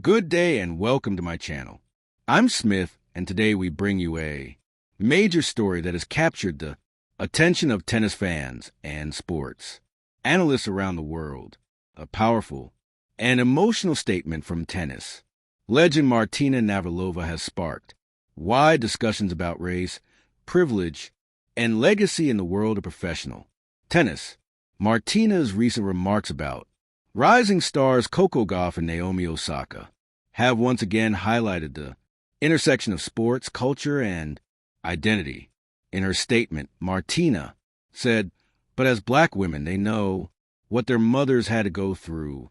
Good day and welcome to my channel. I'm Smith, and today we bring you a major story that has captured the attention of tennis fans and sports analysts around the world. A powerful and emotional statement from tennis legend Martina Navratilova has sparked wide discussions about race, privilege, and legacy in the world of professional tennis. Martina's recent remarks about rising stars Coco Gauff and Naomi Osaka have once again highlighted the intersection of sports, culture, and identity. In her statement, Martina said, "But as black women, they know what their mothers had to go through,"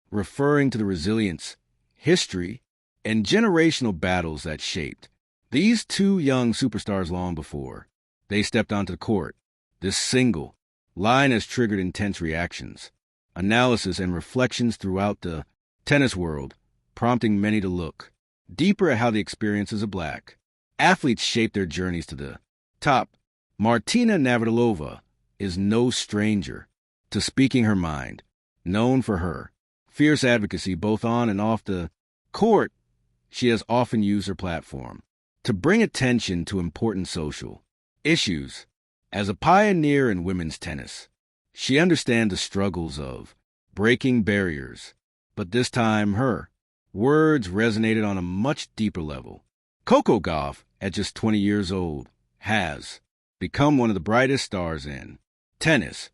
referring to the resilience, history, and generational battles that shaped these two young superstars long before they stepped onto the court. This single line has triggered intense reactions, analysis, and reflections throughout the tennis world, prompting many to look deeper at how the experiences of black athletes shape their journeys to the top. Martina Navratilova is no stranger to speaking her mind. Known for her fierce advocacy both on and off the court, she has often used her platform to bring attention to important social issues. As a pioneer in women's tennis, she understands the struggles of breaking barriers, but this time her words resonated on a much deeper level. Coco Gauff, at just 20 years old, has become one of the brightest stars in tennis,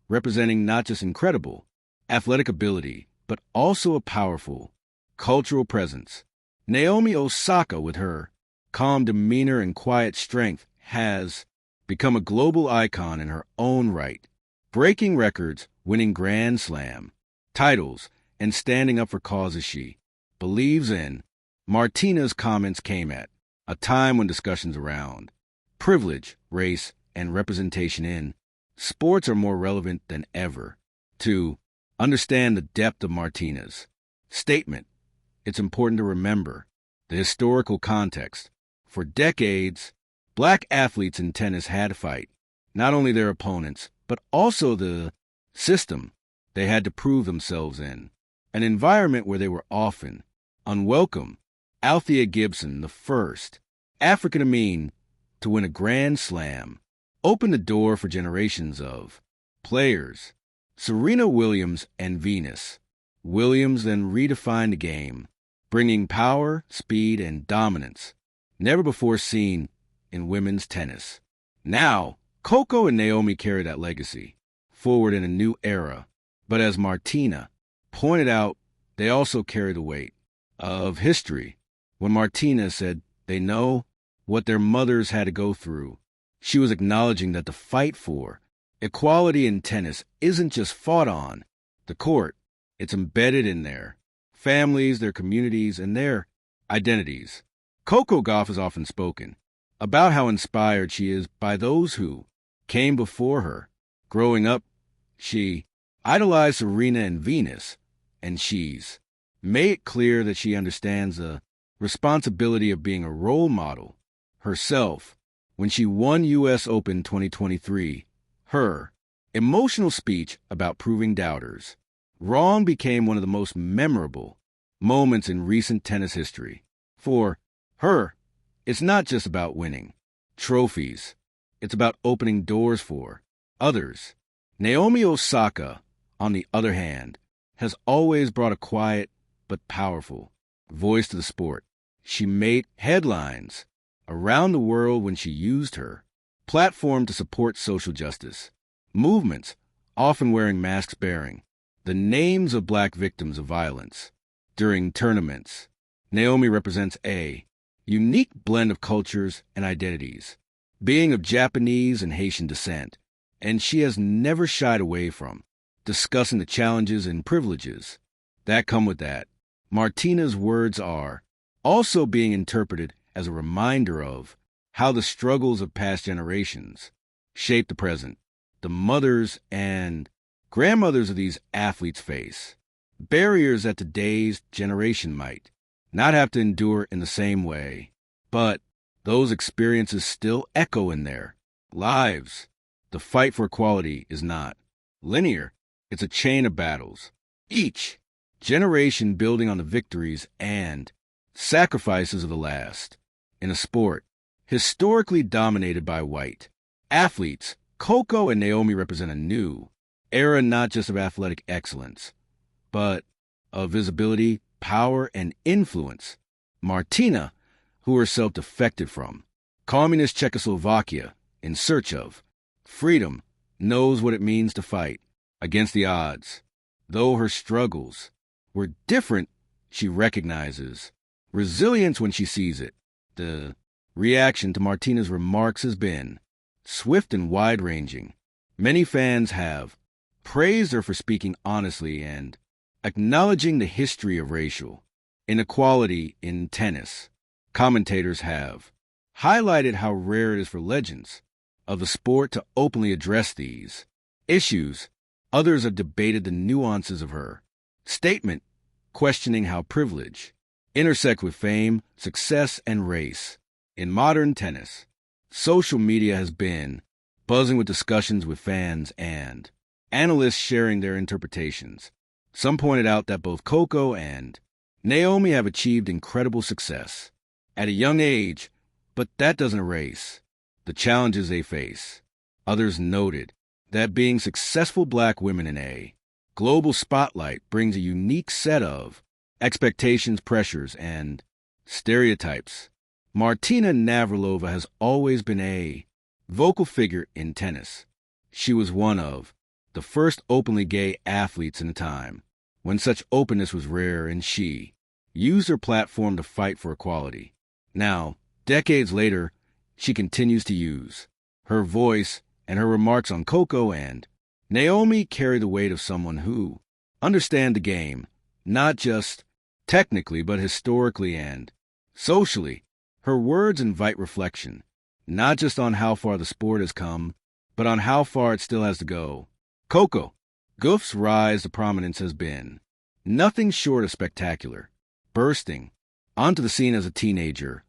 representing not just incredible athletic ability, but also a powerful cultural presence. Naomi Osaka, with her calm demeanor and quiet strength, has become a global icon in her own right, breaking records, winning Grand Slam titles, and standing up for causes she believes in. Martina's comments came at a time when discussions around privilege, race, and representation in sports are more relevant than ever. To understand the depth of Martina's statement, it's important to remember the historical context. For decades, black athletes in tennis had to fight not only their opponents, but also the system they had to prove themselves in, an environment where they were often unwelcome. Althea Gibson, the first African-American to win a Grand Slam, opened the door for generations of players. Serena Williams and Venus Williams then redefined the game, bringing power, speed, and dominance never before seen in women's tennis. Now, Coco and Naomi carry that legacy forward in a new era, but as Martina pointed out, they also carry the weight of history. When Martina said they know what their mothers had to go through, she was acknowledging that the fight for equality in tennis isn't just fought on the court, it's embedded in their families, their communities, and their identities. Coco Gauff has often spoken about how inspired she is by those who came before her. Growing up, she idolized Serena and Venus, and she's made it clear that she understands the responsibility of being a role model herself. When she won U.S. Open 2023, her emotional speech about proving doubters wrong became one of the most memorable moments in recent tennis history. For her, it's not just about winning trophies. It's about opening doors for others. Naomi Osaka, on the other hand, has always brought a quiet but powerful voice to the sport. She made headlines around the world when she used her platform to support social justice movements, often wearing masks bearing the names of black victims of violence during tournaments. Naomi represents a unique blend of cultures and identities, being of Japanese and Haitian descent, and she has never shied away from discussing the challenges and privileges that come with that. Martina's words are also being interpreted as a reminder of how the struggles of past generations shape the present. The mothers and grandmothers of these athletes face barriers that today's generation might not have to endure in the same way, but those experiences still echo in their lives. The fight for equality is not linear. It's a chain of battles, each generation building on the victories and sacrifices of the last. In a sport historically dominated by white athletes, Coco and Naomi represent a new era not just of athletic excellence, but of visibility, power, and influence. Martina, who herself defected from communist Czechoslovakia in search of freedom, knows what it means to fight against the odds. Though her struggles were different, she recognizes resilience when she sees it. The reaction to Martina's remarks has been swift and wide-ranging. Many fans have praised her for speaking honestly and acknowledging the history of racial inequality in tennis. Commentators have highlighted how rare it is for legends of the sport to openly address these issues. Others have debated the nuances of her statement, questioning how privilege intersect with fame, success, and race. In modern tennis, social media has been buzzing with discussions with fans and analysts sharing their interpretations. Some pointed out that both Coco and Naomi have achieved incredible success at a young age, but that doesn't erase the challenges they face. Others noted that being successful Black women in a global spotlight brings a unique set of expectations, pressures, and stereotypes. Martina Navratilova has always been a vocal figure in tennis. She was one of the first openly gay athletes in a time when such openness was rare, and she used her platform to fight for equality. Now, decades later, she continues to use her voice, and her remarks on Coco and Naomi carry the weight of someone who understands the game, not just technically, but historically and socially. Her words invite reflection, not just on how far the sport has come, but on how far it still has to go. Coco Gauff's rise to prominence has been nothing short of spectacular. Bursting onto the scene as a teenager,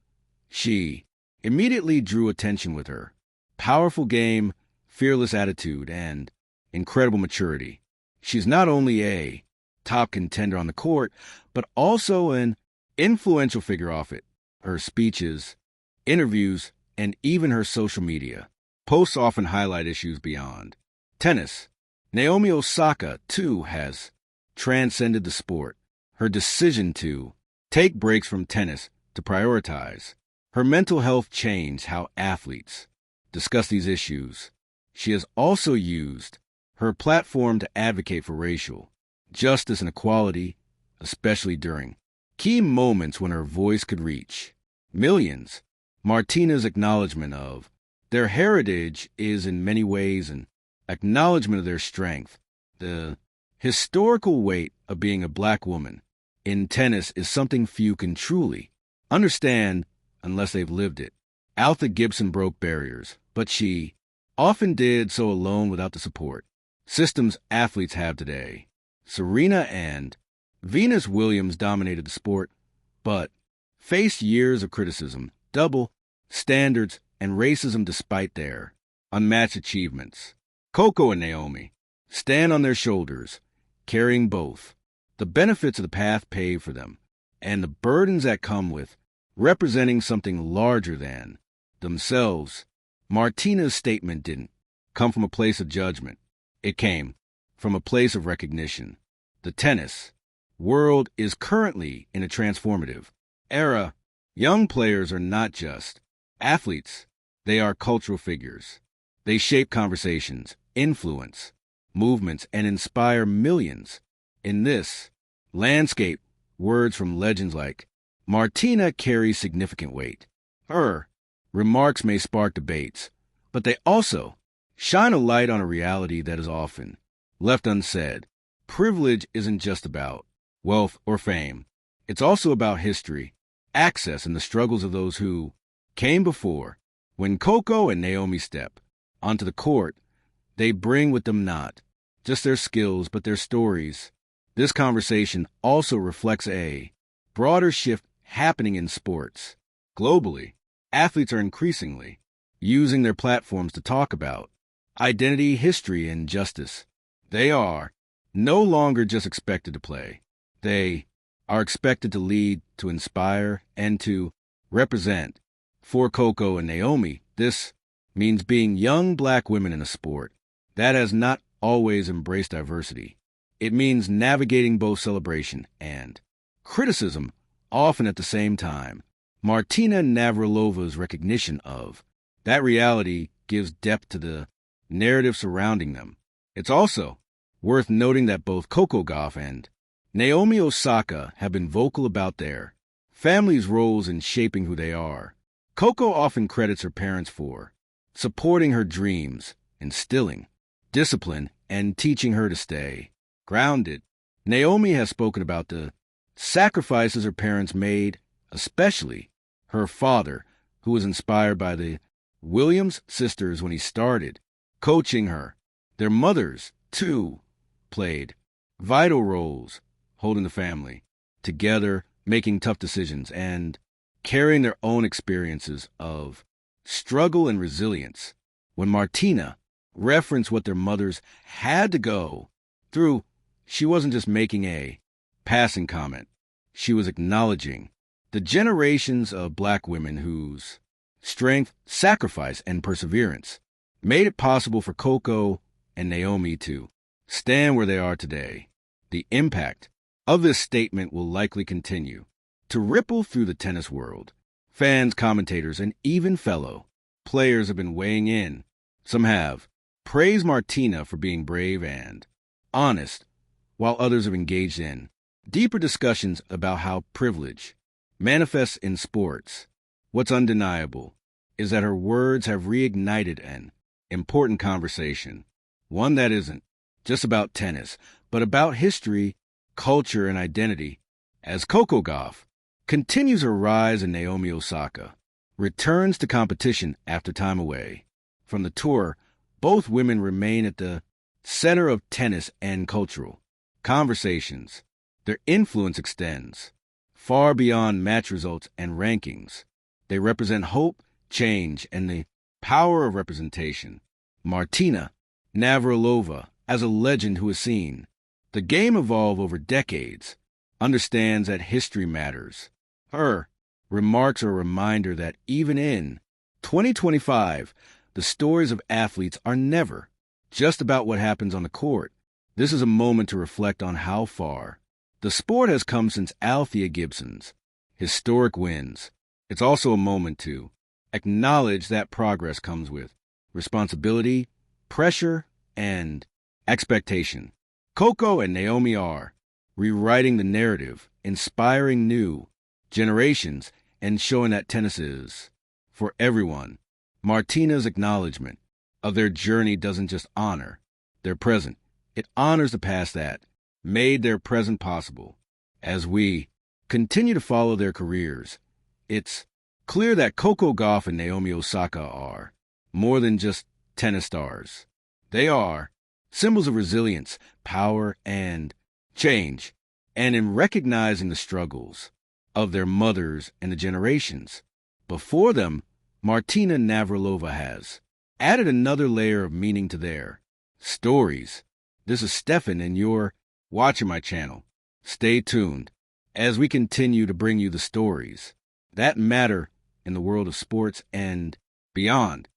she immediately drew attention with her powerful game, fearless attitude, and incredible maturity. She's not only a top contender on the court, but also an influential figure off it. Her speeches, interviews, and even her social media posts often highlight issues beyond tennis. Naomi Osaka, too, has transcended the sport. Her decision to take breaks from tennis to prioritize her mental health changed how athletes discuss these issues. She has also used her platform to advocate for racial justice and equality, especially during key moments when her voice could reach millions. Martina's acknowledgement of their heritage is in many ways an acknowledgement of their strength. The historical weight of being a Black woman in tennis is something few can truly understand unless they've lived it. Althea Gibson broke barriers, but she often did so alone without the support systems athletes have today. Serena and Venus Williams dominated the sport, but faced years of criticism, double standards, and racism despite their unmatched achievements. Coco and Naomi stand on their shoulders, carrying both the benefits of the path paved for them and the burdens that come with representing something larger than themselves. Martina's statement didn't come from a place of judgment. It came from a place of recognition. The tennis world is currently in a transformative era. Young players are not just athletes, they are cultural figures. They shape conversations, influence movements, and inspire millions. In this landscape, words from legends like Martina carry significant weight. Her remarks may spark debates, but they also shine a light on a reality that is often left unsaid. Privilege isn't just about wealth or fame. It's also about history, access, and the struggles of those who came before. When Coco and Naomi step onto the court, they bring with them not just their skills, but their stories. This conversation also reflects a broader shift happening in sports. Globally, athletes are increasingly using their platforms to talk about identity, history, and justice. They are no longer just expected to play They are expected to lead, to inspire, and to represent. For Coco and Naomi, this means being young black women in a sport that has not always embraced diversity. It means navigating both celebration and criticism, often at the same time. Martina Navratilova's recognition of that reality gives depth to the narrative surrounding them. It's also worth noting that both Coco Gauff and Naomi Osaka have been vocal about their family's roles in shaping who they are. Coco often credits her parents for supporting her dreams, instilling discipline, and teaching her to stay grounded. Naomi has spoken about the sacrifices her parents made, especially her father, who was inspired by the Williams sisters when he started coaching her. Their mothers, too, played vital roles, holding the family together, making tough decisions, and carrying their own experiences of struggle and resilience. When Martina referenced what their mothers had to go through, she wasn't just making a passing comment. She was acknowledging the generations of black women whose strength, sacrifice, and perseverance made it possible for Coco and Naomi to stand where they are today. The impact of this statement will likely continue to ripple through the tennis world. Fans, commentators, and even fellow players have been weighing in. Some have praised Martina for being brave and honest, while others have engaged in deeper discussions about how privilege manifests in sports. What's undeniable is that her words have reignited an important conversation, one that isn't just about tennis, but about history, culture, and identity. As Coco Gauff continues her rise and Naomi Osaka returns to competition after time away from the tour, both women remain at the center of tennis and cultural conversations. Their influence extends far beyond match results and rankings. They represent hope, change, and the power of representation. Martina Navratilova, as a legend who has seen the game evolve over decades, understands that history matters. Her remarks are a reminder that even in 2025, the stories of athletes are never just about what happens on the court. This is a moment to reflect on how far the sport has come since Althea Gibson's historic wins. It's also a moment to acknowledge that progress comes with responsibility, pressure, and expectation. Coco and Naomi are rewriting the narrative, inspiring new generations, and showing that tennis is for everyone. Martina's acknowledgement of their journey doesn't just honor their present, it honors the past that made their present possible. As we continue to follow their careers, it's clear that Coco Gauff and Naomi Osaka are more than just tennis stars. They are symbols of resilience, power, and change. And in recognizing the struggles of their mothers and the generations before them, Martina Navratilova has added another layer of meaning to their stories. This is Stefan, and you're watching my channel. Stay tuned as we continue to bring you the stories that matter in the world of sports and beyond.